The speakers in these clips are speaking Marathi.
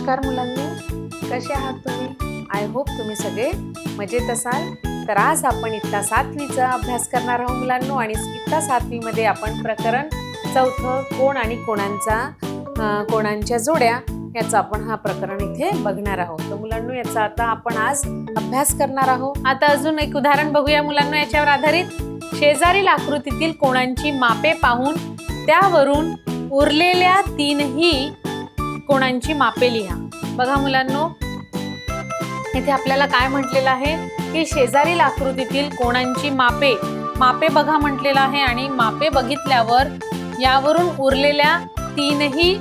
नमस्कार मुलांनो, कसे आहात तुम्ही? आय होप तुम्ही सगळे मजेत असाल. तर आज आपण इयत्ता 7वीचा अभ्यास करणार आहोत मुलांनो, आणि इयत्ता 7वी मध्ये आपण प्रकरण 4 कोण आणि कोणांच्या जोड्या याचा आपण हा प्रकरण इथे बघणार आहोत. तर मुलांनो, याचा आता आपण आज अभ्यास करणार आहोत. आता अजून एक उदाहरण बघूया मुलांनो याच्यावर आधारित. शेजारील आकृतीतील कोणांची मापे पाहून त्यावरून उरलेल्या 3ही कोणांची मापे लिहा. बघा मुलांनो, इथे आपल्याला काय म्हटलेलं आहे की शेजारील आकृतीतील कोणांची मापे बघा म्हटलेलं आहे, आणि मापे बघितल्यावर यावरून उरलेल्या 3ही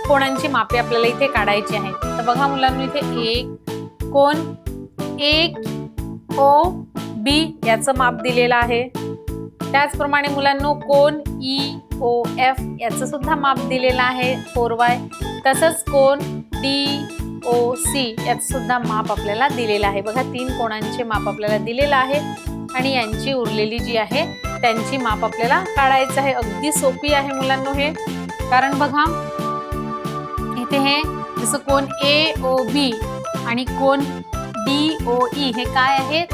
कोणांची मापे आपल्याला इथे काढायची आहेत. तर बघा मुलांनो, इथे एक कोण ओ बी याचं माप दिलेलं आहे. त्याचप्रमाणे मुलांनो कोण EOF याचं सुद्धा माप दिलेलं आहे 4y. तसंच कोण DOC याचं सुद्धा माप आपल्याला दिलेलं आहे. बघा 3 कोणांचे माप आपल्याला दिलेलं आहे, आणि यांची उरलेली जी आहे त्यांची माप आपल्याला काढायचं आहे. अगदी सोपी आहे मुलांनो हे, कारण बघा इथे हे जसं कोण AOB आणि कोण DOE हे काय आहेत?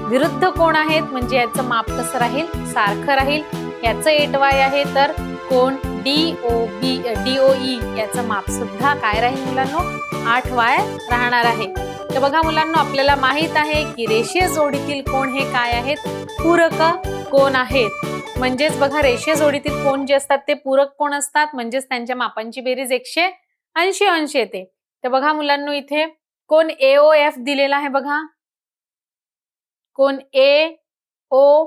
विरुद्ध कोण आहेत, म्हणजे याचं माप कसं राहील? सारखं राहील. याचं 8y आहे, तर कोण DOE याचं माप सुद्धा काय राहील मुलांनो? 8y राहणार आहे. तर बघा मुलांनो, आपल्याला माहित आहे की रेषीय जोडीतील कोण हे काय आहेत? पूरक कोण आहेत. म्हणजेच बघा, रेषीय जोडीतील कोण जे असतात ते पूरक कोण असतात, म्हणजेच त्यांच्या मापांची बेरीज 180 अंश येते. तर बघा मुलांनो, इथे कोण AOF दिलेला आहे. बघा कोण AOF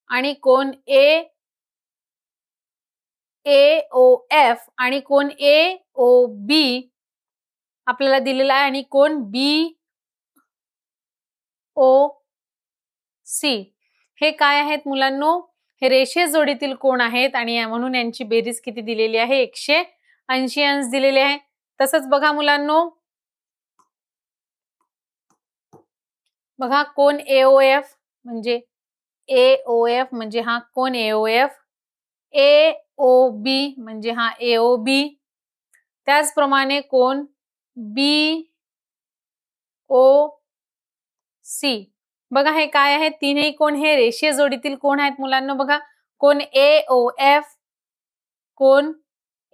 आणि कोण AOF आणि कोण AOB आपल्याला दिलेला आहे, आणि कोण BOC हे काय आहेत मुलांनो? हे रेषीय जोडीतील कोण आहेत, आणि म्हणून यांची बेरीज किती दिलेली आहे? 180 अंश दिलेले आहे. तसंच बघा मुलांनो, बघा कोण AOF म्हणजे हा कोण AOF, AOB म्हणजे हा AOB, त्याचप्रमाणे कोण BOC. बघा हे काय आहेत? तीनही कोण हे रेषीय जोडीतील कोण आहेत मुलांनो. बघा कोण AOF, कोण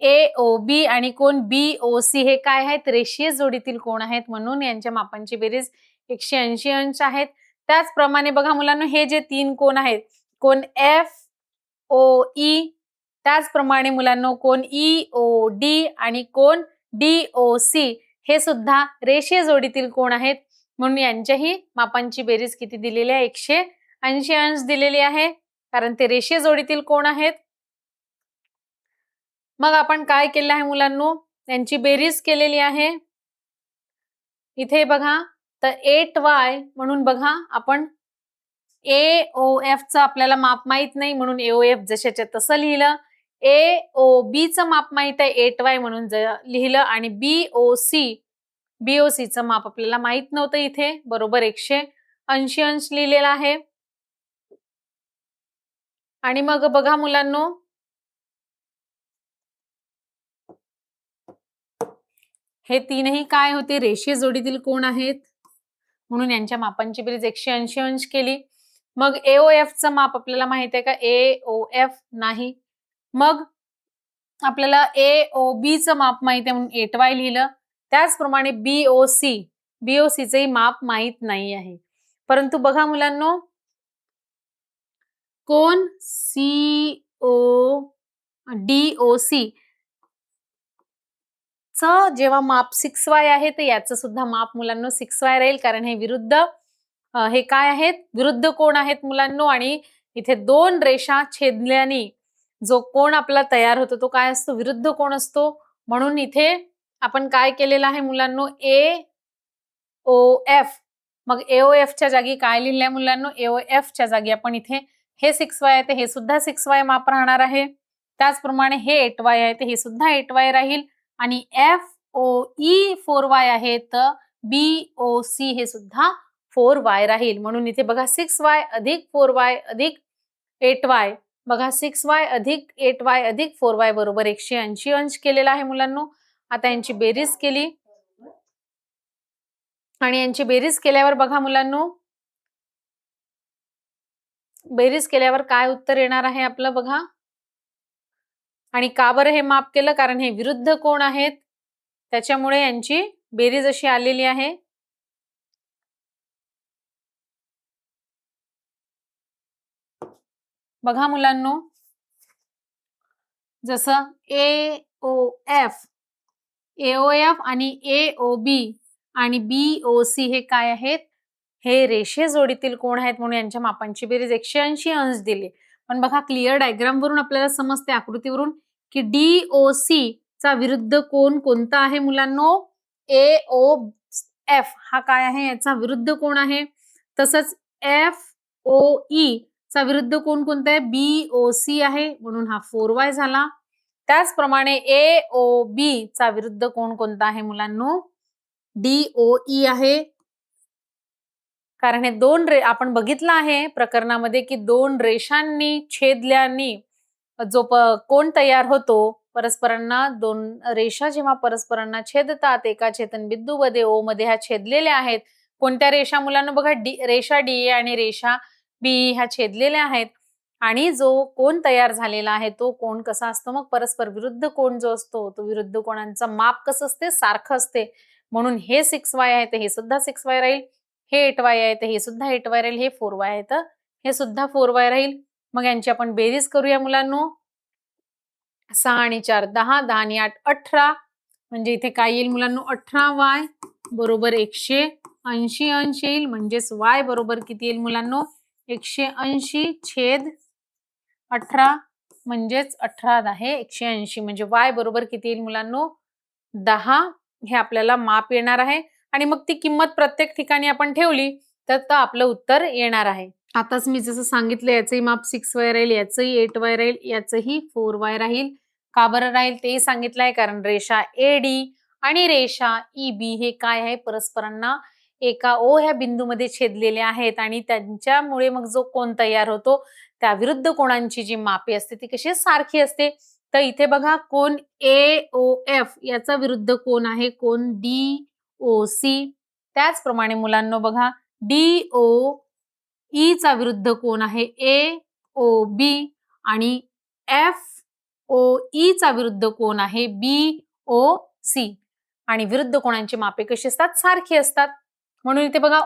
AOB आणि कोण BOC हे काय आहेत? रेषीय जोडीतील कोण आहेत, म्हणून यांच्या मापांची बेरीज 180 अंश आहेत. त्याचप्रमाणे बघा मुलांनो, हे जे 3 कोण आहेत, कोण FOE, त्याचप्रमाणे मुलांनो कोण EOD आणि कोण DOC हे सुद्धा रेषीय जोडीतील कोण आहेत, म्हणून यांच्याही मापांची बेरीज किती दिलेली आहे? 180 अंश दिलेली आहे, कारण ते रेषीय जोडीतील कोण आहेत. मग आपण काय केलं आहे मुलांनो? यांची बेरीज केलेली आहे. इथे बघा, तर 8y म्हणून बघा आपण AOF चं आपल्याला माप माहित नाही, म्हणून AOF जशाच्या तसं लिहिलं. AOB चं माप माहित आहे 8y म्हणून लिहिलं, आणि BOC चं माप आपल्याला माहित नव्हतं, इथे बरोबर 180 अंश लिहिलेला आहे. आणि मग बघा मुलांनो, हे तीनही काय होते? रेषीय जोडीतील कोण आहेत, म्हणून यांच्या मापांची बेरीज 180 अंश केली. मग AOF चं माप आपल्याला माहित आहे का? AOF नाही. मग आपल्याला AOB चं माप माहित आहे, म्हणून 8y लिहिलं. त्याचप्रमाणे BOC चंही माप माहित नाही आहे. परंतु बघा मुलांनो, कोण DOC चं जेव्हा माप 6y आहे, तर याचं सुद्धा माप मुलांनो 6y राहील, कारण हे विरुद्ध हे काय आहेत? विरुद्ध कोण आहेत मुलांनो. आणि इथे 2 रेषा छेदल्याने जो कोण आपला तयार होतो तो काय असतो? विरुद्ध कोण असतो. म्हणून इथे आपण काय केलेलं आहे मुलांनो? AOF. मग AOF च्या जागी काय लिहिलंय मुलांनो? AOF च्या जागी आपण इथे हे 6y आहे, हे सुद्धा 6y माप राहणार आहे. त्याचप्रमाणे हे 8y आहे, हे सुद्धा 8y राहील, आणि FOE 4y आहे, तर BOC हे सुद्धा 4y राहील. म्हणून इथे बघा 6y अधिक 4y अधिक 8y, बघा 6y अधिक 8y अधिक 4y बरोबर 180 अंश केलेला आहे मुलांनो. आता यांची बेरीज केली आणि यांची बेरीज केल्यावर बघा मुलांनो, बेरीज केल्यावर काय उत्तर येणार आहे आपलं बघा. आणि का बरं हे माप केलं, कारण हे विरुद्ध कोण आहेत, त्याच्यामुळे यांची बेरीज अशी आलेली आहे. बघा मुलांनो, जसं AOF आणि AOB आणि BOC हे काय आहेत, हे रेषे जोडीतील कोण आहेत, म्हणून यांच्या मापांची बेरीज 180 अंश दिली. पण बघा क्लिअर डायग्राम वरून आपल्याला समजते, आकृतीवरून, की DOC चा विरुद्ध कोण कोणता आहे मुलांनो, AOF हा काय आहे, याचा विरुद्ध कोण आहे. तसंच FOE चा विरुद्ध कोण कोणता आहे, BOC आहे, म्हणून हा 4y झाला. त्याचप्रमाणे AOB चा विरुद्ध कोण कोणता आहे मुलांनो, DOE आहे. कारण हे दोन आपण बघितलं आहे प्रकरणामध्ये की दोन रेषांनी छेदल्याने जो कोण तयार होतो, परस्परांना दोन रेषा जेव्हा परस्परांना छेदतात, एका छेदनबिंदू मध्ये O मध्ये ह्या छेदलेल्या आहेत. कोणत्या रेषा मुलांना बघा, रेषा DA आणि रेषा BE ह्या छेदलेल्या आहेत. आणि जो कोण तयार झालेला आहे तो कोण कसा असतो, मग परस्पर विरुद्ध कोण जो असतो तो विरुद्ध कोणांचं माप कसं असते, सारखं असते. म्हणून हे 6y आहे तर हे सुद्धा 6y राहील, हे 8y आहे तर हे सुद्धा 8y राहील, हे 4y आहे तर हे सुद्धा 4y राहील. मग यांची आपण बेरीज करूया मुलांनो. 6 आणि 4 10, 10 आणि 8 18, म्हणजे इथे काय येईल मुलांनो, 18y बरोबर 180 अंश येईल. म्हणजेच y बरोबर किती येईल मुलांनो, 180 छेद 18, म्हणजेच 18 आहे 180, म्हणजे y बरोबर किती येईल मुलांनो, 10 हे आपल्याला माप येणार आहे. आणि मग ती किंमत प्रत्येक ठिकाणी आपण ठेवली तर आपलं उत्तर येणार आहे. आताच मी जसं सांगितलं, याचंही माप 6y राहील, याचंही 8y राहील, याचंही 4y राहील. का बरं राहील तेही सांगितलंय, कारण रेषा AD आणि रेषा EB हे काय आहे, परस्परांना एका O ह्या बिंदूमध्ये छेदलेले आहेत आणि त्यांच्यामुळे मग जो कोण तयार होतो त्या विरुद्ध कोणांची जी मापे असते ती कशी सारखी असते. तर इथे बघा, कोण AOF याचा विरुद्ध कोण आहे, कोण DOC. त्याचप्रमाणे मुलांनो बघा, DOE चा विरुद्ध कोण आहे AOB आणि FOE चा विरुद्ध कोण आहे BOC. आणि विरुद्ध कोणांची मापे कशी असतात, सारखी असतात. म्हणून इथे बघा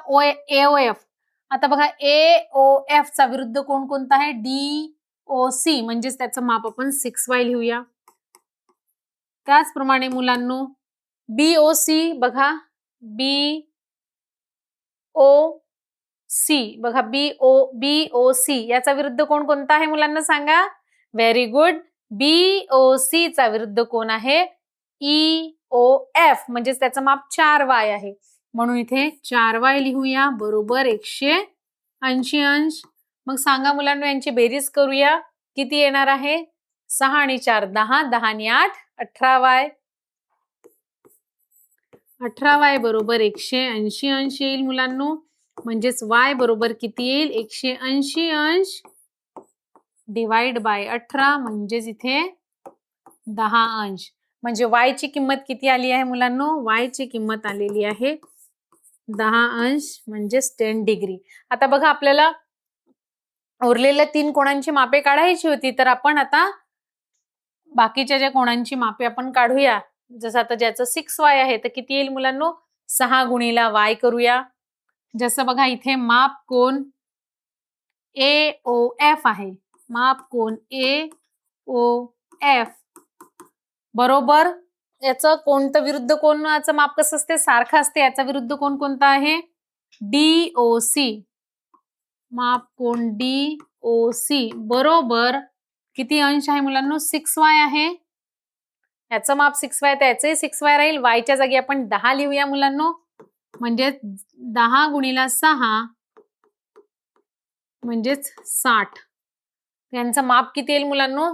AOF. आता बघा AOF चा विरुद्ध कोण कोणता आहे, DOC, म्हणजेच त्याचं माप आपण 6y लिहूया. त्याचप्रमाणे मुलांनो BOC बघा, BOC बघा, BOC याचा विरुद्ध कोण कोणता आहे मुलांना सांगा. Very good. BOC चा विरुद्ध कोण आहे, EOF, म्हणजेच त्याचं माप 4y आहे. म्हणून इथे 4y लिहूया बरोबर 180 अंश. मग सांगा मुलांना, यांची बेरीज करूया, किती येणार आहे. 6 आणि 4 10, 10 आणि 8 18y. 18y बरोबर 180 अंश येईल मुलांनो. म्हणजेच y बरोबर किती येईल, 180 अंश डिवाइड बाय 18, म्हणजेच इथे 10 अंश. म्हणजे y ची किंमत किती आली आहे मुलांनो, y ची किंमत आलेली आहे 10 अंश, म्हणजेच 10 डिग्री. आता बघा, आपल्याला उरलेल्या 3 कोणांची मापे काढायची होती, तर आपण आता बाकीच्या ज्या कोणांची मापे आपण काढूया. जसं आता ज्याचं 6y आहे तर किती येईल मुलांनो, 6 गुणिला y करूया. जसं बघा, इथे माप कोण AOF आहे, माप कोण AOF बरोबर याचं कोणतं विरुद्ध कोणाचं माप कसं असते, सारखं असते. याचा विरुद्ध कोण कोणता आहे, DOC. माप कोण DOC बरोबर किती अंश आहे मुलांनो, 6y आहे. याचं माप 6y, त्याचंही 6y राहील. y च्या जागी आपण 10 लिहूया मुलांनो. म्हणजे 10 गुणिला 6 म्हणजेच 60. यांचं माप किती येईल मुलांनो,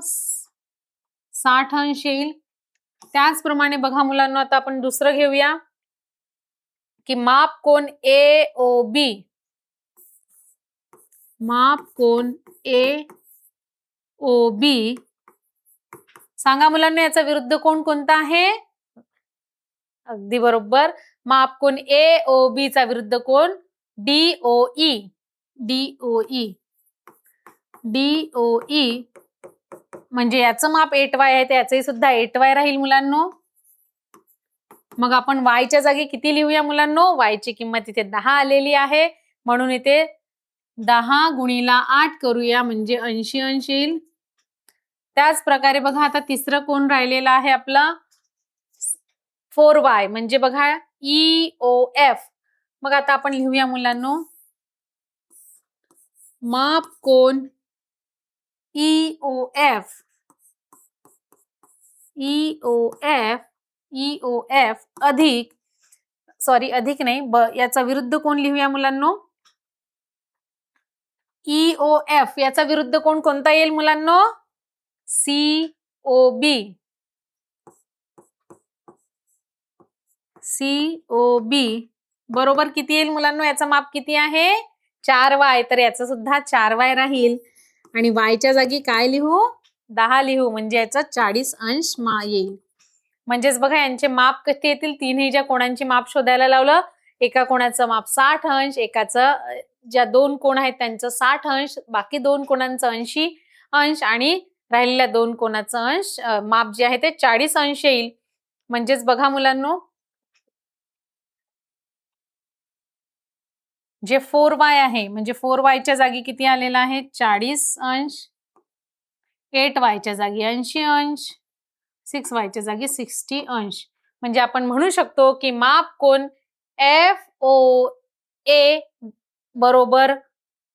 60 अंश येईल. त्याचप्रमाणे बघा मुलांनो, आता आपण दुसरं घेऊया की माप कोण AOB. माप कोण AOB. सांगा मुलांनो, याचा विरुद्ध कोण कोणता आहे, अगदी बरोबर. माप कोण AOB चा विरुद्ध कोण DOE. DOE. DOE म्हणजे याचं माप 8y आहे, तर याचंही सुद्धा 8y राहील मुलांनो. मग आपण y च्या जागी किती लिहूया मुलांनो? y ची किंमत इथे 10 आलेली आहे, म्हणून इथे 10 गुणिला 8 करूया, म्हणजे 80 अंश येईल. त्याच प्रकारे बघा आता तिसरं कोण राहिलेलं आहे आपलं 4y, म्हणजे बघा EOF. मग आता आपण लिहूया मुलांनो, माप कोण EOF. EOF अधिक, सॉरी अधिक नाही, याचा विरुद्ध कोण लिहूया मुलांनो? EOF याचा विरुद्ध कोण कोणता येईल मुलांनो? COB. COB बरोबर किती येईल मुलांनो? याचं माप किती आहे? 4y, तर याचं सुद्धा 4y राहील. आणि y च्या जागी काय लिहू? 10 लिहू, म्हणजे याचं 40 अंश येईल. म्हणजेच बघा यांचे माप किती येतील? तीनही ज्या कोणांची माप शोधायला लावलं, एका कोणाचं माप 60 अंश, एकाचं ज्या दोन कोण आहेत त्यांचं 60 अंश, बाकी दोन कोणांचं 80 अंश आणि राहिलेल्या दोन कोणाचं अंश माप जे आहे ते 40 अंश येईल. म्हणजेच बघा मुलांनो, जे 4y आहे, म्हणजे 4y च्या जागी किती आलेला आहे? 40 अंश. 8y च्या जागी 80 अंश. 6y च्या जागी 60 अंश. म्हणजे आपण म्हणू शकतो की माप कोण FOA बरोबर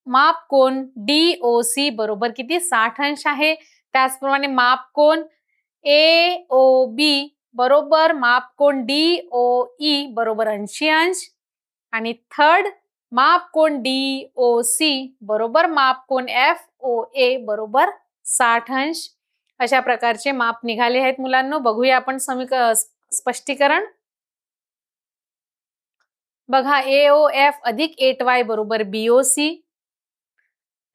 माप कोण DOC बरोबर किती? 60 अंश आहे. त्याचप्रमाणे माप कोण AOB बरोबर माप कोण DOE बरोबर 80 अंश. आणि थर्ड माप कोण DOC बरोबर माप कोण FOA बरोबर 60 अंश. अशा प्रकारचे माप निघाले आहेत मुलांनो. बघूया आपण स्पष्टीकरण. बघा AOF अधिक 8y बरोबर BOC.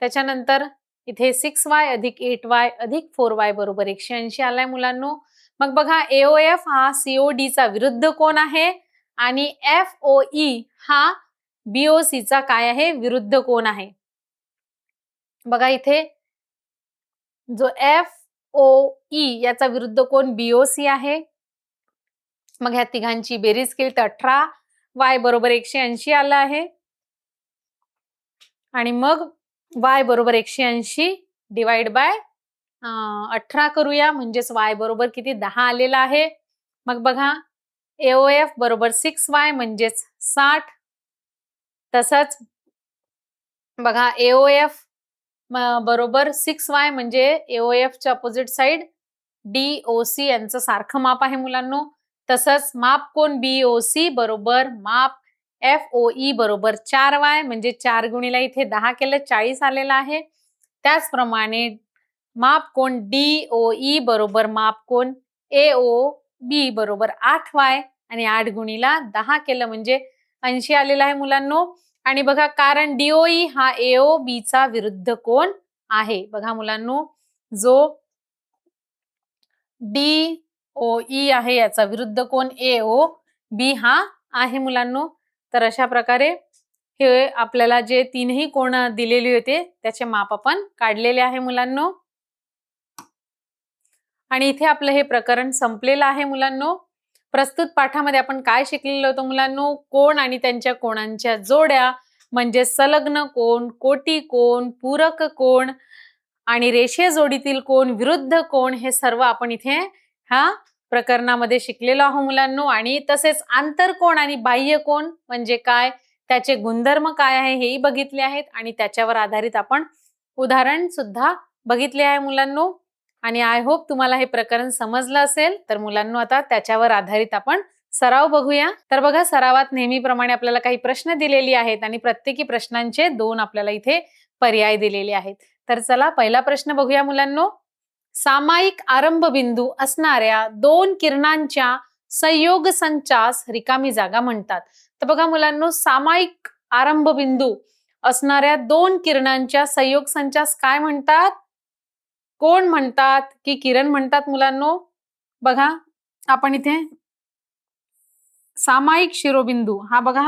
त्याच्यानंतर इथे 6y अधिक 8y अधिक 4y बरोबर 180 आलाय मुलांनो. मग बघा AOF हा COD चा विरुद्ध कोण आहे आणि FOE हा BOC चा काय आहे? विरुद्ध कोण आहे. बघा इथे जो FOE याचा विरुद्ध कोण BOC आहे. मग ह्या तिघांची बेरीज केली तर 18y बरोबर 180 आला आहे. आणि मग y बरोबर 180 डिवाइड बाय 18 करूया, म्हणजेच y बरोबर किती? 10 आलेला आहे. मग बघा AOF बरोबर 6y म्हणजेच 60. तसंच बघा AOF बरोबर 6y म्हणजे AOF च्या अपोजिट साइड DOC यांचं सारखं माप आहे मुलांनो. तसंच माप कोण BOC बरोबर माप FOE बरोबर 4y, म्हणजे 4 गुणिला इथे 10 केलं 40 आलेला आहे. त्याचप्रमाणे माप कोण DOE बरोबर माप कोण AOB बरोबर 8y आणि 8 गुणिला 10 केलं म्हणजे 80 आलेला आहे मुलांनो. आणि बघा कारण DOE हा AOB चा विरुद्ध कोण आहे. बघा मुलांनो, जो DOE आहे याचा विरुद्ध कोण AOB हा आहे मुलांनो. तर अशा प्रकारे हे आपल्याला जे तीनही कोण दिलेले होते त्याचे माप आपण काढलेले आहे मुलांनो. आणि इथे आपलं हे प्रकरण संपलेलं आहे मुलांनो. प्रस्तुत पाठामध्ये आपण काय शिकलेलो होतो मुलांनो? कोण आणि त्यांच्या कोणांच्या जोड्या, म्हणजे संलग्न कोण, कोटी कोण, पूरक कोण आणि रेषीय जोडीतील कोण, विरुद्ध कोण, हे सर्व आपण इथे ह्या प्रकरणामध्ये शिकलेलो आहोत मुलांनो. आणि तसेच आंतरकोण आणि बाह्य कोण म्हणजे काय, त्याचे गुणधर्म काय आहे हेही बघितले आहेत आणि त्याच्यावर आधारित आपण उदाहरण सुद्धा बघितले आहे मुलांनो. आणि आय होप तुम्हाला हे प्रकरण समजलं असेल. तर मुलांनो आता त्याच्यावर आधारित आपण सराव बघूया. तर बघा, सरावात नेहमीप्रमाणे आपल्याला काही प्रश्न दिलेले आहेत आणि प्रत्येकी प्रश्नांचे 2 आपल्याला इथे पर्याय दिलेले आहेत. तर चला पहिला प्रश्न बघूया मुलांनो. सामायिक आरंभबिंदू असणाऱ्या 2 किरणांच्या संयोग संचास रिकामी जागा म्हणतात. तर बघा मुलांनो, सामायिक आरंभबिंदू असणाऱ्या 2 किरणांच्या संयोग संचास काय म्हणतात? कोण म्हणतात की किरण म्हणतात मुलांनो? बघा आपण इथे सामायिक शिरोबिंदू हा बघा,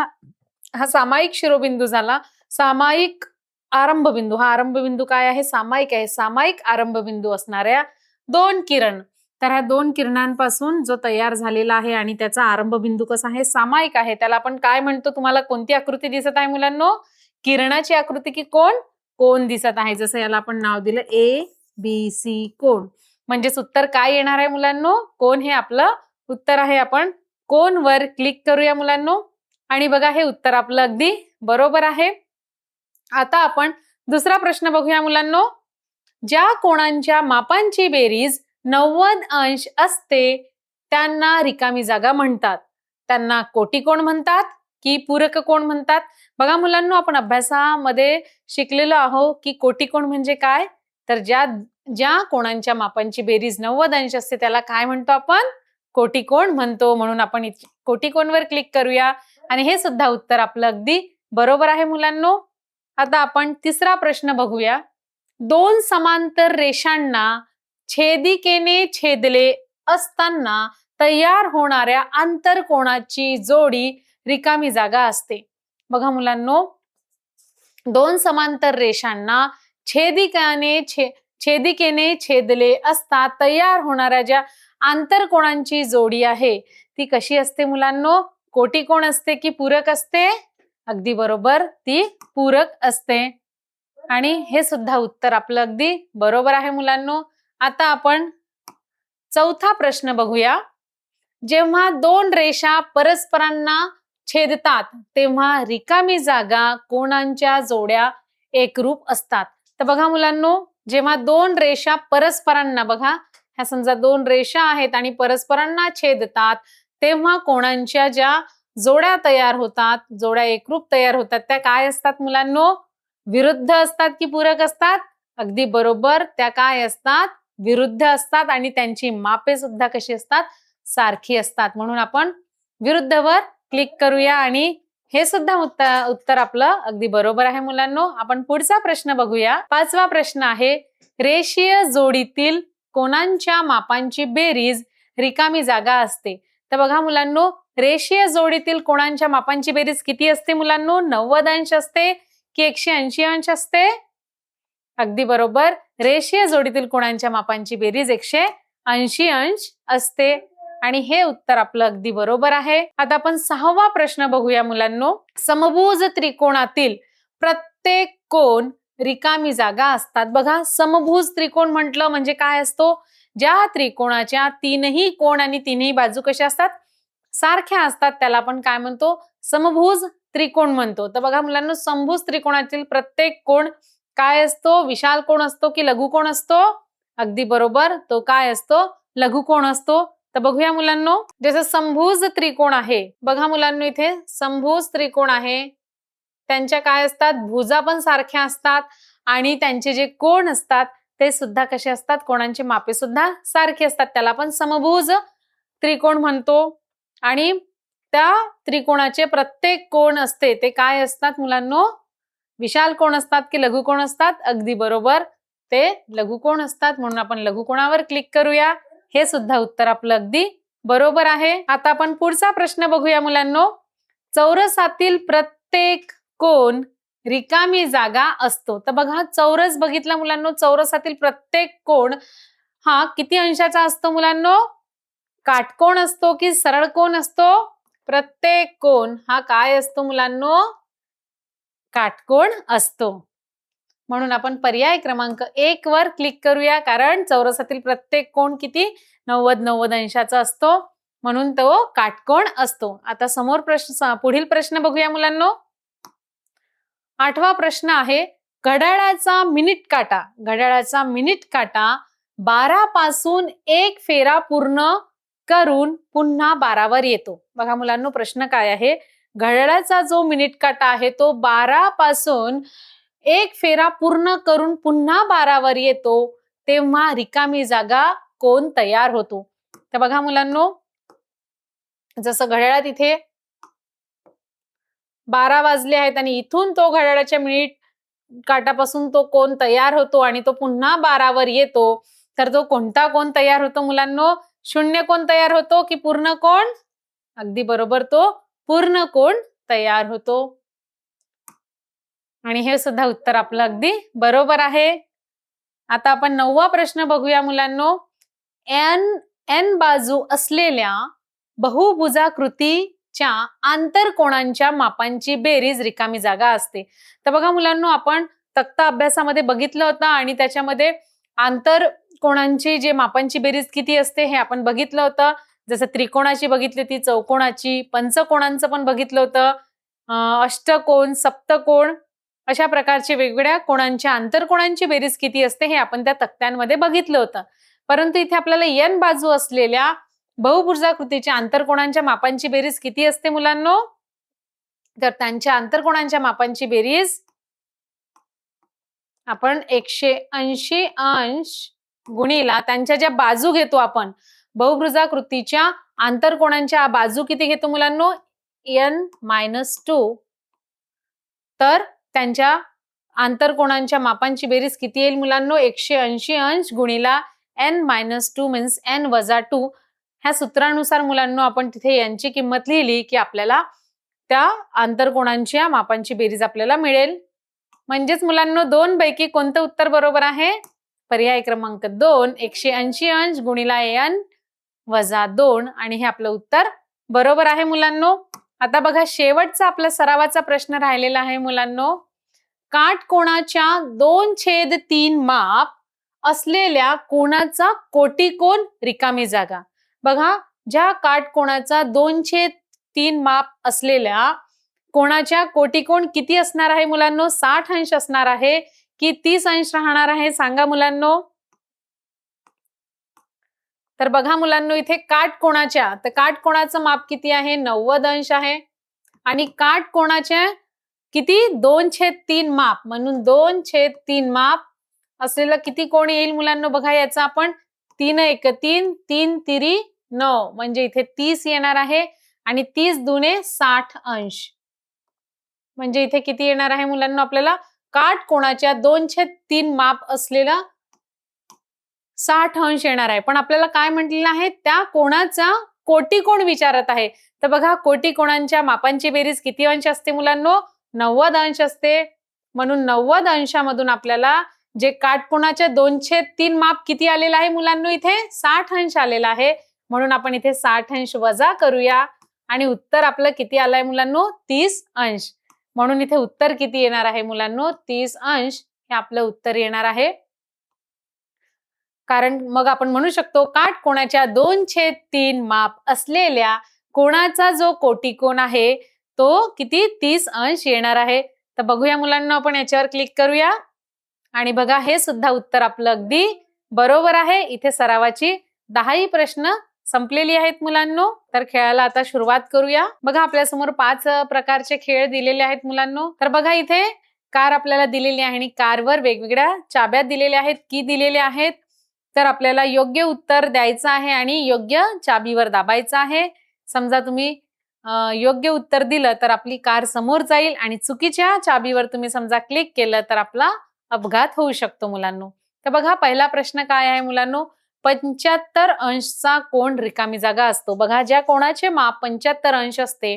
हा सामायिक शिरोबिंदू झाला. सामायिक आरंभबिंदू, हा आरंभबिंदू काय आहे? सामायिक आहे. सामायिक आरंभबिंदू असणाऱ्या दोन किरण, तर ह्या दोन किरणांपासून जो तयार झालेला आहे आणि त्याचा आरंभबिंदू कसा आहे? सामायिक आहे. त्याला आपण काय म्हणतो? तुम्हाला कोणती आकृती दिसत आहे मुलांनो? किरणाची आकृती की कोण दिसत आहे? जसं याला आपण नाव दिलं ABC कोण. म्हणजेच उत्तर काय येणार आहे मुलांनो? कोण हे आपलं उत्तर आहे. आपण कोण वर क्लिक करूया मुलांनो, आणि बघा हे उत्तर आपलं अगदी बरोबर आहे. आता आपण दुसरा प्रश्न बघूया मुलांनो. ज्या कोणांच्या मापांची बेरीज 90 अंश असते त्यांना रिकामी जागा म्हणतात. त्यांना कोटिकोण म्हणतात की पूरक कोण म्हणतात? बघा मुलांनो, आपण अभ्यासामध्ये शिकलेलो आहोत की कोटिकोण म्हणजे काय? तर ज्या कोणांच्या मापांची बेरीज 90 अंश असते त्याला काय म्हणतो आपण? कोटिकोण म्हणतो. म्हणून आपण कोटिकोणवर क्लिक करूया, आणि हे सुद्धा उत्तर आपलं अगदी बरोबर आहे मुलांनो. आता आपण तिसरा प्रश्न बघूया. दोन समांतर रेषांना छेदिकेने छेदले असताना तयार होणाऱ्या आंतरकोनाची जोडी रिकामी जागा असते. बघा मुलांनो, दोन समांतर रेषांना छेदिकेने छेदले असता तयार होणाऱ्या ज्या आंतरकोनांची जोडी आहे ती कशी असते मुलांनो? कोटिकोण असते की पूरक असते? अगदी बरोबर, ती पूरक असते. आणि हे सुद्धा उत्तर आपलं अगदी बरोबर आहे मुलांनो. आता आपण चौथा प्रश्न बघूया. जेव्हा दोन रेषा परस्परांना छेदतात तेव्हा रिकामी जागा कोणांच्या जोड्या एकरूप असतात? तर बघा मुलांनो, जेव्हा दोन रेषा परस्परांना, बघा ह्या समजा दोन रेषा आहेत आणि परस्परांना छेदतात तेव्हा कोणांच्या ज्या जोड्या तयार होतात, जोड्या एकरूप तयार होतात, त्या काय असतात मुलांनो? विरुद्ध असतात की पूरक असतात? अगदी बरोबर, त्या काय असतात? विरुद्ध असतात. आणि त्यांची मापे सुद्धा कशी असतात? सारखी असतात. म्हणून आपण विरुद्धवर क्लिक करूया, आणि हे सुद्धा उत्तर आपलं अगदी बरोबर आहे मुलांनो. आपण पुढचा प्रश्न बघूया. पाचवा प्रश्न आहे, रेषीय जोडीतील कोणांच्या मापांची बेरीज रिकामी जागा असते? तर बघा मुलांनो, रेषीय जोडीतील कोणांच्या मापांची बेरीज किती असते मुलांनो? 90 अंश असते की 180 अंश असते? अगदी बरोबर, रेषीय जोडीतील कोणांच्या मापांची बेरीज 180 अंश असते. आणि हे उत्तर आपलं अगदी बरोबर आहे. आता आपण सहावा प्रश्न बघूया मुलांनो. समभुज त्रिकोणातील प्रत्येक कोण रिकामी जागा असतात. बघा, समभुज त्रिकोण म्हटलं म्हणजे काय असतो? ज्या त्रिकोणाच्या तीनही कोण आणि तीनही बाजू कशा असतात? सारख्या असतात, त्याला आपण काय म्हणतो? समभुज त्रिकोण म्हणतो. तर बघा मुलांनो, समभुज त्रिकोणातील प्रत्येक कोण काय असतो? विशाल कोण असतो की लघु कोण असतो? अगदी बरोबर, तो काय असतो? लघु कोण असतो. तर बघूया मुलांनो, जसं समभुज त्रिकोण आहे, बघा मुलांनो इथे समभुज त्रिकोण आहे, त्यांच्या काय असतात? भुजा पण सारख्या असतात आणि त्यांचे जे कोण असतात ते सुद्धा कसे असतात? कोणांची मापे सुद्धा सारखी असतात, त्याला आपण समभुज त्रिकोण म्हणतो. आणि त्या त्रिकोणाचे प्रत्येक कोण असते ते काय असतात मुलांनो? विशाल कोण असतात की लघु कोण असतात? अगदी बरोबर, ते लघु कोण असतात. म्हणून आपण लघु कोणावर क्लिक करूया. हे सुद्धा उत्तर आपलं अगदी बरोबर आहे. आता आपण पुढचा प्रश्न बघूया मुलांनो. चौरसातील प्रत्येक कोण रिकामी जागा असतो? तर बघा, चौरस बघितला मुलांनो, चौरसातील प्रत्येक कोण हा किती अंशाचा असतो मुलांनो? काटकोण असतो की सरळ कोण असतो? प्रत्येक कोण हा काय असतो मुलांनो? काटकोण असतो. म्हणून आपण पर्याय क्रमांक 1 वर क्लिक करूया, कारण चौरसातील प्रत्येक कोण किती? 90 अंशाचा असतो, म्हणून तो काटकोण असतो. आता पुढील प्रश्न बघूया मुलांनो. 8वा प्रश्न आहे, घड्याळाचा मिनिट काटा 12 पासून एक फेरा पूर्ण करून पुन्हा 12 वर येतो. बघा मुलांनो, प्रश्न काय आहे? घड्याळाचा जो मिनिट काटा आहे तो 12 पासून एक फेरा पूर्ण करून पुन्हा 12 वर येतो, तेव्हा रिकामी जागा कोण तयार होतो? तर बघा मुलांनो, जसं घड्याळात इथे 12 वाजले आहेत आणि इथून तो घड्याळाच्या मिनिट काटापासून तो कोण तयार होतो आणि तो पुन्हा 12 वर येतो, तर तो कोणता कोण तयार होतो मुलांनो? शून्य कोण तयार होतो की पूर्ण कोण? अगदी बरोबर, तो पूर्ण कोण तयार होतो. आणि हे सुद्धा उत्तर आपलं अगदी बरोबर आहे. आता आपण 9वा प्रश्न बघूया मुलांनो. एन बाजू असलेल्या बहुभुजाकृतीच्या आंतरकोनांच्या मापांची बेरीज रिकामी जागा असते. तर बघा मुलांनो, आपण तक्ता अभ्यासामध्ये बघितलं होतं आणि त्याच्यामध्ये आंतरकोनांची जे मापांची बेरीज किती असते हे आपण बघितलं होतं. जसं त्रिकोणाची बघितली होती, चौकोनाची, पंचकोणांचं पण बघितलं होतं, अष्टकोन, सप्तकोन, अशा प्रकारचे वेगवेगळ्या कोणांच्या आंतरकोणांची बेरीज किती असते हे आपण त्या तक्त्यांमध्ये बघितलं होतं. परंतु इथे आपल्याला एन बाजू असलेल्या बहुभुजाकृतीच्या आंतरकोणांच्या मापांची बेरीज किती असते मुलांनो? तर त्यांच्या आंतरकोणांच्या मापांची बेरीज आपण 180 अंश गुणिला त्यांच्या ज्या बाजू घेतो आपण बहुभुजाकृतीच्या आंतरकोणांच्या बाजू किती घेतो मुलांनो? n-2. तर त्यांच्या आंतरकोणांच्या मापांची बेरीज किती येईल मुलांनो? 180 अंश गुणिला n-2 मीन्स n-2. ह्या सूत्रानुसार मुलांनो आपण तिथे यांची किंमत लिहिली की आपल्याला त्या आंतरकोणांच्या मापांची बेरीज आपल्याला मिळेल. म्हणजेच मुलांनो 2 पैकी कोणतं उत्तर बरोबर आहे? पर्याय क्रमांक 2, 180 अंश गुणिला n-2, आणि हे आपलं उत्तर बरोबर आहे मुलांनो. आता बघा, शेवटचा आपला सरावाचा प्रश्न राहिलेला आहे मुलांनो. काटकोणाच्या 2/3 माप असलेल्या कोणाचा कोटिकोण रिकामी जागा. बघा, ज्या काटकोणाचा 2/3 माप असलेल्या कोणाच्या कोटिकोण किती असणार आहे मुलांनो? 60 अंश असणार आहे की 30 अंश राहणार आहे? सांगा मुलांनो. तर बघा मुलांनो, इथे काटकोणाच्या, तर काटकोणाचं माप किती आहे? 90 अंश आहे. आणि काटकोणाच्या किती? 2/3 माप, म्हणून 2/3 माप असलेलं किती कोण येईल मुलांनो? बघा, याचा आपण 3 1 3, 3 तिरी 9, म्हणजे इथे 30 येणार आहे. आणि 30 दुने 60 अंश, म्हणजे इथे किती येणार आहे मुलांनो? आपल्याला काटकोणाच्या 2/3 माप असलेला 60 अंश येणार आहे. पण आपल्याला काय म्हटलेलं आहे? त्या कोणाचा कोटिकोण विचारत आहे. तर बघा, कोटिकोणांच्या मापांची बेरीज किती अंश असते मुलांनो? 90 अंश असते. म्हणून 90 अंशामधून आपल्याला जे काटकोणाच्या 2/3 माप किती आलेलं आहे मुलांनो? इथे 60 अंश आलेला आहे. म्हणून आपण इथे 60 अंश वजा करूया आणि उत्तर आपलं किती आलंय मुलांनो? 30 अंश. म्हणून इथे उत्तर किती येणार आहे मुलांनो? 30 अंश हे आपलं उत्तर येणार आहे. कारण मग आपण म्हणू शकतो काटकोणाच्या 2/3 माप असलेल्या कोणाचा जो कोटिकोण आहे तो किती? 30 अंश येणार आहे. तर बघूया मुलांना, आपण याच्यावर क्लिक करूया आणि बघा, हे सुद्धा उत्तर आपलं अगदी बरोबर आहे. इथे सरावाची 10ही प्रश्न संपलेली आहेत मुलांनो. तर खेळाला आता सुरुवात करूया. बघा, आपल्यासमोर 5 प्रकारचे खेळ दिलेले आहेत मुलांनो. तर बघा, इथे कार आपल्याला दिलेली आहे आणि कारवर वेगवेगळ्या चाब्या दिलेल्या आहेत, की दिलेल्या आहेत. तर आपल्याला योग्य उत्तर द्यायचं आहे आणि योग्य चाबीवर दाबायचं आहे. समजा तुम्ही योग्य उत्तर दिलं तर आपली कार समोर जाईल आणि चुकीच्या चाबीवर तुम्ही समजा क्लिक केलं तर आपला अपघात होऊ शकतो मुलांनो. तर बघा, पहिला प्रश्न काय आहे मुलांनो? 75 अंशचा कोण रिकामी जागा असतो. बघा, ज्या कोणाचे माप 75 अंश असते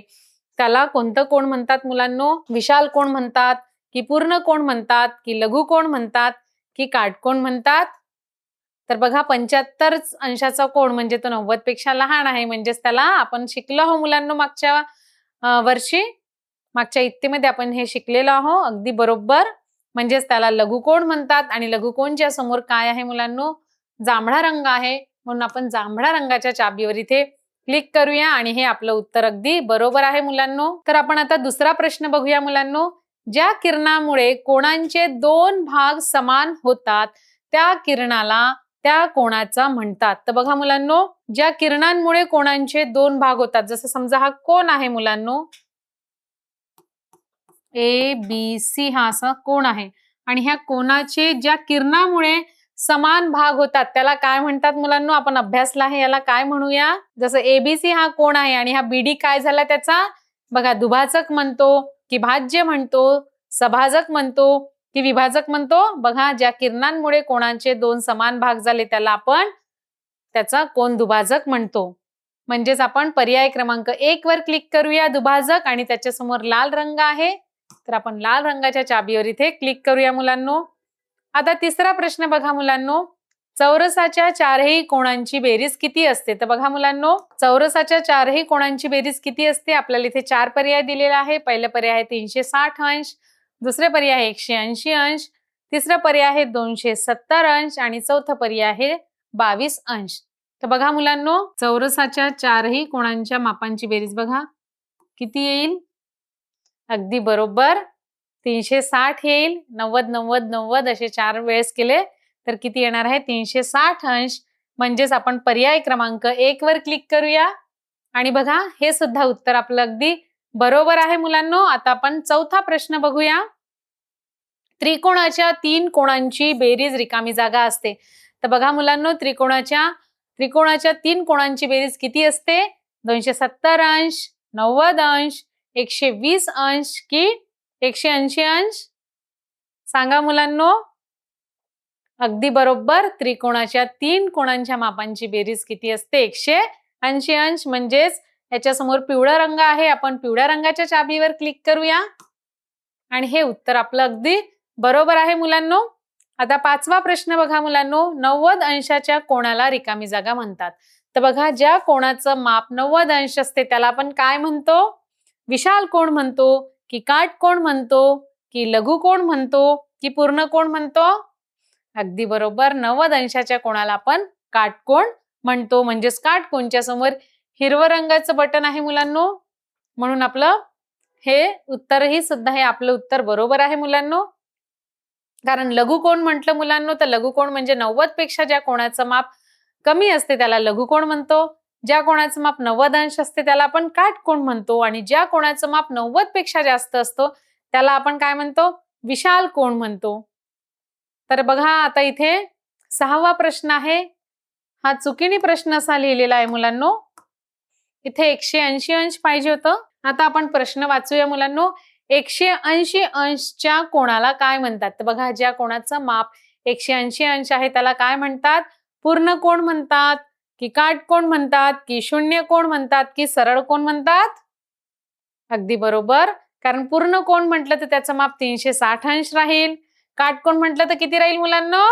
त्याला कोणतं कोण म्हणतात मुलांनो? विशाल कोण म्हणतात, की पूर्ण कोण म्हणतात, की लघु कोण म्हणतात, की काटकोण म्हणतात? तर बघा, 75 अंशाचा कोण म्हणजे तो 90 पेक्षा लहान आहे. म्हणजेच त्याला आपण शिकलो आहो मुलांनो मागच्या वर्षी, मागच्या इत्तेमध्ये आपण हे शिकलेलो आहो अगदी बरोबर. म्हणजेच त्याला लघुकोण म्हणतात. आणि लघुकोणच्या समोर काय आहे मुलांनो? जांभळा रंग आहे. म्हणून आपण जांभळा रंगाच्या चाबीवर इथे क्लिक करूया आणि हे आपलं उत्तर अगदी बरोबर आहे मुलांनो. तर आपण आता दुसरा प्रश्न बघूया मुलांनो. ज्या किरणामुळे कोणांचे 2 भाग समान होतात त्या किरणाला त्या कोणाचा म्हणतात. तर बघा मुलांनो, ज्या किरणांमुळे कोणांचे 2 भाग होतात, जसं समजा हा कोण आहे मुलांनो, ABC हा असा कोण आहे आणि ह्या कोणाचे ज्या किरणामुळे समान भाग होतात त्याला काय म्हणतात मुलांनो? आपण अभ्यासला आहे, याला काय म्हणूया? जसं ABC हा कोण आहे आणि हा BD काय झाला त्याचा? बघा, दुभाजक म्हणतो की भाज्य म्हणतो, सभाजक म्हणतो की विभाजक म्हणतो? बघा, ज्या किरणांमुळे कोणाचे 2 समान भाग झाले त्याला आपण त्याचा कोन दुभाजक म्हणतो. म्हणजेच आपण पर्याय क्रमांक 1 वर क्लिक करूया दुभाजक आणि त्याच्या समोर लाल रंग आहे, तर आपण लाल रंगाच्या चाबीवर इथे क्लिक करूया मुलांनो. आता तिसरा प्रश्न बघा मुलांनो, चौरसाच्या चारही कोणांची बेरीज किती असते? तर बघा मुलांनो, चौरसाच्या चारही कोणांची बेरीज किती असते? आपल्याला इथे 4 पर्याय दिलेला आहे. पहिला पर्याय आहे 360 अंश, दुसरा पर्याय आहे 180 अंश, तिसरा पर्याय आहे 270 अंश आणि चौथा पर्याय आहे 22 अंश. तर बघा मुलांनो, चौरसाच्या चारही कोणांच्या मापांची बेरीज बघा किती येईल? अगदी बरोबर 360 येईल. 90 90 90 असे 4 वेळेस केले तर किती येणार आहे? 360 अंश. म्हणजेच आपण पर्याय क्रमांक 1 वर क्लिक करूया आणि बघा हे सुद्धा उत्तर आपलं अगदी बरोबर आहे मुलांनो. आता आपण चौथा प्रश्न बघूया. त्रिकोणाच्या 3 कोणांची बेरीज रिकामी जागा असते. तर बघा मुलांनो, त्रिकोणाच्या 3 कोणांची बेरीज किती असते? 270 अंश, 90 अंश, 120 अंश की 180 अंश? सांगा मुलांनो. अगदी बरोबर, त्रिकोणाच्या 3 कोणांच्या मापांची बेरीज किती असते? 180 अंश. म्हणजेच याच्या समोर पिवळा रंग आहे, आपण पिवळ्या रंगाच्या चाबीवर क्लिक करूया आणि हे उत्तर आपलं अगदी बरोबर आहे मुलांनो. आता पाचवा प्रश्न बघा मुलांनो, 90 अंशाच्या कोणाला रिकामी जागा म्हणतात? तर बघा, ज्या कोणाचं माप 90 अंश असते त्याला आपण काय म्हणतो? विशाल कोण म्हणतो की काटकोण म्हणतो की लघु कोण म्हणतो की पूर्ण कोण म्हणतो? अगदी बरोबर, 90 अंशाच्या कोणाला आपण काटकोण म्हणतो. म्हणजेच काटकोणच्या समोर हिरवं रंगाचं बटन आहे मुलांनो, म्हणून आपलं हे उत्तरही सुद्धा हे आपलं उत्तर बरोबर आहे मुलांनो. कारण लघुकोण म्हटलं मुलांनो, तर लघुकोण म्हणजे 90 पेक्षा ज्या कोणाचं माप कमी असते त्याला लघुकोण म्हणतो. ज्या कोणाचं माप 90 अंश असते त्याला आपण काटकोण म्हणतो आणि ज्या कोणाचं माप 90 पेक्षा जास्त असतो त्याला आपण काय म्हणतो? विशाल कोण म्हणतो. तर बघा आता इथे 6वा प्रश्न आहे. हा चुकीने प्रश्न असा लिहिलेला आहे मुलांनो. इथे 180 अंश पाहिजे होतं. आता आपण प्रश्न वाचूया मुलांनो. 180 अंशच्या कोणाला काय म्हणतात? तर बघा, ज्या कोणाचं माप 180 अंश आहे त्याला काय म्हणतात? पूर्ण कोण म्हणतात की काटकोण म्हणतात की शून्य कोण म्हणतात की सरळ कोण म्हणतात? अगदी बरोबर, कारण पूर्ण कोण म्हटलं तर त्याचं माप 360 अंश राहील. काटकोण म्हटलं तर किती राहील मुलांनो?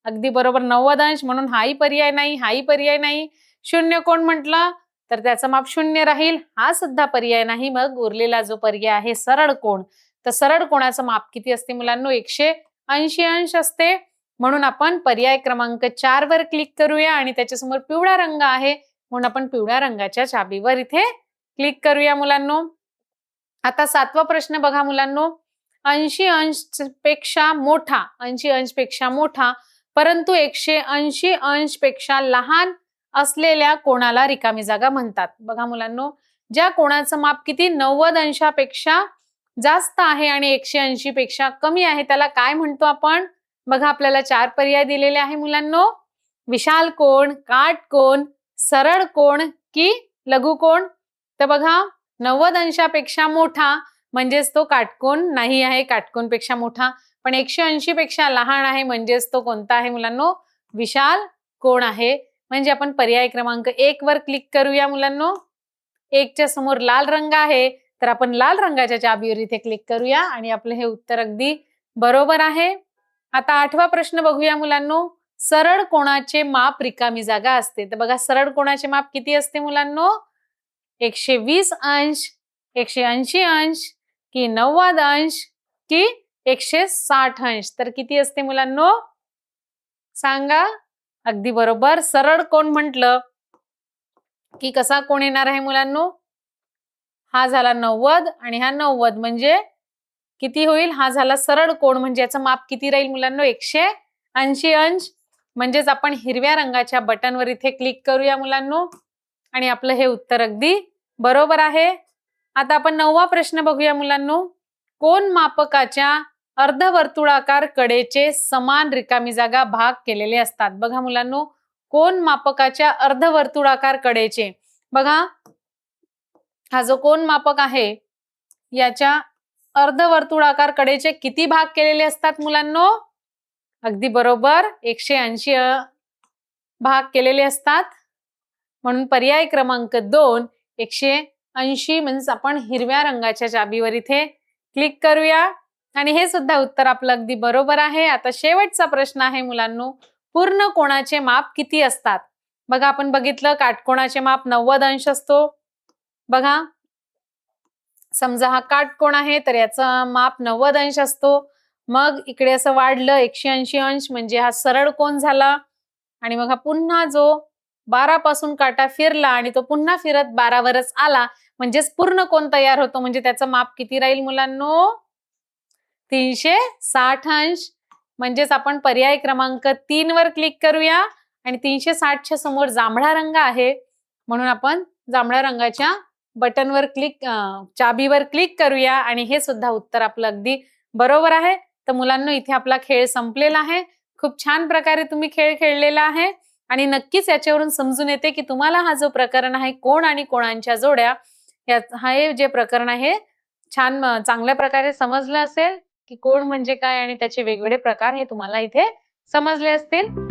अगदी बरोबर 90 अंश, म्हणून हाही पर्याय नाही, हाही पर्याय नाही. शून्य कोण म्हटलं तर त्याचं माप 0 राहील, हा सुद्धा पर्याय नाही. मग उरलेला जो पर्याय आहे सरळ कोण, तर सरळ कोणाचं माप किती असते मुलांनो? 180 अंश असते. म्हणून आपण पर्याय क्रमांक 4 वर क्लिक करूया आणि त्याच्यासमोर पिवळा रंग आहे म्हणून आपण पिवळ्या रंगाच्या चाबीवर इथे क्लिक करूया मुलांनो. आता 7वा प्रश्न बघा मुलांनो. 80 अंश पेक्षा मोठा, 80 अंश पेक्षा मोठा परंतु 180 अंश पेक्षा लहान असलेल्या कोणाला रिकामी जागा म्हणतात? बघा मुलांनो, ज्या कोणाचं माप किती 90 अंशापेक्षा जास्त आहे आणि 180 पेक्षा कमी आहे त्याला काय म्हणतो आपण? बघा, आपल्याला 4 पर्याय दिलेले आहे मुलांनो. विशाल कोण, काटकोण, सरळ कोण की लघु कोण? तर बघा, 90 अंशापेक्षा मोठा म्हणजेच तो काटकोण नाही आहे, काटकोणपेक्षा मोठा. पण 180 पेक्षा लहान आहे म्हणजेच तो कोणता आहे मुलांनो? विशाल कोण आहे. म्हणजे आपण पर्याय क्रमांक 1 वर क्लिक करूया मुलांनो. 1 च्या समोर लाल रंग आहे तर आपण लाल रंगाच्या चाबीवर इथे क्लिक करूया आणि आपलं हे उत्तर अगदी बरोबर आहे. आता 8वा प्रश्न बघूया मुलांनो. सरळ कोणाचे माप रिकामी जागा असते? तर बघा, सरळ कोणाचे माप किती असते मुलांनो? 120 अंश, 180 अंश की 90 अंश की 160 अंश? तर किती असते मुलांनो? सांगा. अगदी बरोबर, सरळ कोण म्हटलं की कसा कोण येणार आहे मुलांनो? हा झाला 90 आणि हा 90 म्हणजे किती होईल? हा झाला सरळ कोण, म्हणजे याचं माप किती राहील मुलांनो? 180 अंश. म्हणजेच आपण हिरव्या रंगाच्या बटनवर इथे क्लिक करूया मुलांनो आणि आपलं हे उत्तर अगदी बरोबर आहे. आता आपण 9वा प्रश्न बघूया मुलांनो. कोन मापकाच्या अर्धवर्तुळाकार कडेचे समान रिकामी जागा भाग केलेले असतात? बघा मुलांनो, कोन मापकाच्या अर्धवर्तुळाकार कडेचे, बघा हा जो कोन मापक आहे याच्या अर्धवर्तुळाकार कडेचे किती भाग केलेले असतात मुलांनो? अगदी बरोबर, 180 भाग केलेले असतात. म्हणून पर्याय क्रमांक 2 180 म्हणजे आपण हिरव्या रंगाच्या चाबीवर इथे क्लिक करूया आणि हे सुद्धा उत्तर आपलं अगदी बरोबर आहे. आता शेवटचा प्रश्न आहे मुलांनो, पूर्ण कोणाचे माप किती असतात? बघा आपण बघितलं काटकोणाचे माप 90 अंश असतो. बघा समजा हा काटकोण आहे तर याचं माप 90 अंश असतो. मग इकडे असं वाढलं 180 अंश म्हणजे हा सरळ कोन झाला आणि मग हा पुन्हा जो 12 पासून काटा फिरला आणि तो पुन्हा फिरत 12 वरच आला म्हणजेच पूर्ण कोन तयार होतो. म्हणजे त्याचं माप किती राहील मुलांनो? 360 अंश. म्हणजेच आपण पर्याय क्रमांक 3 वर क्लिक करूया आणि 360 च्या समोर जांभळा रंग आहे म्हणून आपण जांभळ्या रंगाच्या बटनवर चाबीवर क्लिक करूया आणि हे सुद्धा उत्तर आपलं अगदी बरोबर आहे. तर मुलांनो इथे आपला खेळ संपलेला आहे. खूप छान प्रकारे तुम्ही खेळ खेळलेला आहे आणि नक्कीच याच्यावरून समजून येते की तुम्हाला हा जो प्रकरण आहे कोण आणि कोणांच्या जोड्या हे जे प्रकरण आहे छान चांगल्या प्रकारे समजलं असेल की कोण म्हणजे काय आणि त्याचे वेगवेगळे प्रकार हे तुम्हाला इथे समजले असतील.